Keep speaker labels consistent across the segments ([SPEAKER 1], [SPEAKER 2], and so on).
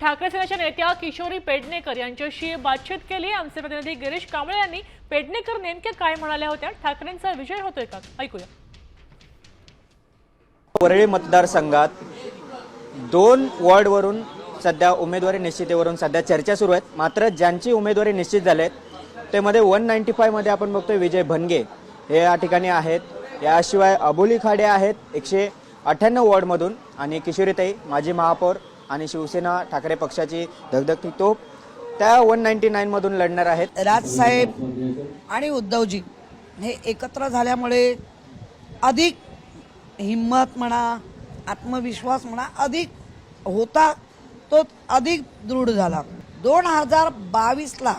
[SPEAKER 1] ठाकरे सेनेच्या नेत्या किशोरी पेडणेकर यांच्याशी बातचीत केली। आमचे प्रतिनिधी गिरीश कांबळे यांनी पेडणेकर नेमके काय म्हणाल्या होत्या, ठाकरेंचा विजय होतोय का, ऐकूया।
[SPEAKER 2] वरळी मतदारसंघात 2 वॉर्डवरून सध्या उमेदवारी निश्चितीवरून सध्या चर्चा सुरू आहेत। मात्र ज्यांची उमेदवारी निश्चित झालेत ते मध्ये 195 मध्ये आपण बघतोय विजय भनगे हे या ठिकाणी आहेत। याशिवाय अबोली खाडे आहेत 198 वॉर्डमधून आणि किशोरीताई माजी महापौर आणि शिवसेना ठाकरे पक्षाची धगधगती तोप त्या 199 मधून लढणार आहेत।
[SPEAKER 3] राजसाहेब आणि उद्धवजी हे एकत्र झाल्यामुळे अधिक हिम्मत म्हणा, आत्मविश्वास म्हणा अधिक होता, तो अधिक दृढ झाला। 2022ला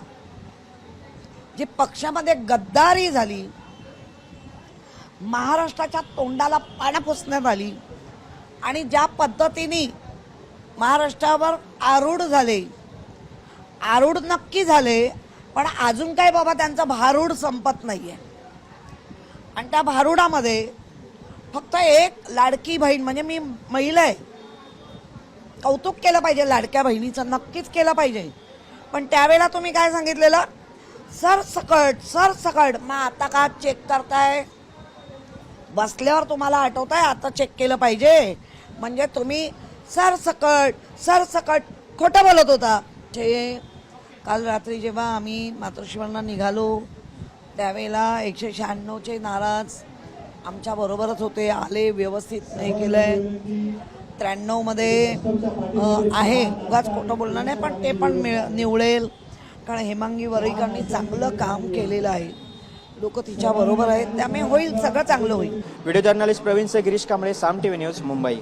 [SPEAKER 3] जे पक्षामध्ये गद्दारी झाली, महाराष्ट्राच्या तोंडाला पानं पुसण्यात आली आणि ज्या पद्धतीने महाराष्ट्रावर आरूढ झाले, आरूढ नक्की झाले, पण अजून काय बाबा त्यांचं भारूड संपत नाहीये। आणि त्या भारूडामध्ये फक्त एक लाडकी बहीण, म्हणजे मी महिला आहे, कौतुक केलं पाहिजे लाडक्या बहिणीचं, नक्कीच केलं पाहिजे। पण त्यावेळेला तुम्ही काय सांगितलेलं, सरसकट। मग आता का चेक करताय? बसल्यावर तुम्हाला आठवतंय आता चेक केलं पाहिजे, म्हणजे तुम्ही सरसकट खोटं बोलत होता। काल रात्री जेव्हा आम्ही मातोश्रीवरनं निघालो त्यावेळेला 196चे नाराज आमच्या बरोबरच होते, आले, व्यवस्थित नाही केलंय। 93 मध्ये आहे, उगाच खोटं बोलणं नाही, पण ते पण निवळेल, कारण हेमांगी वरळीकरांनी चांगलं काम केलेलं आहे, लोक तिच्या बरोबर आहेत, त्यामुळे होईल, सगळं चांगलं होईल।
[SPEAKER 2] व्हिडिओ जर्नलिस्ट प्रवीण से गिरीश कांबळे, साम टीव्ही न्यूज, मुंबई।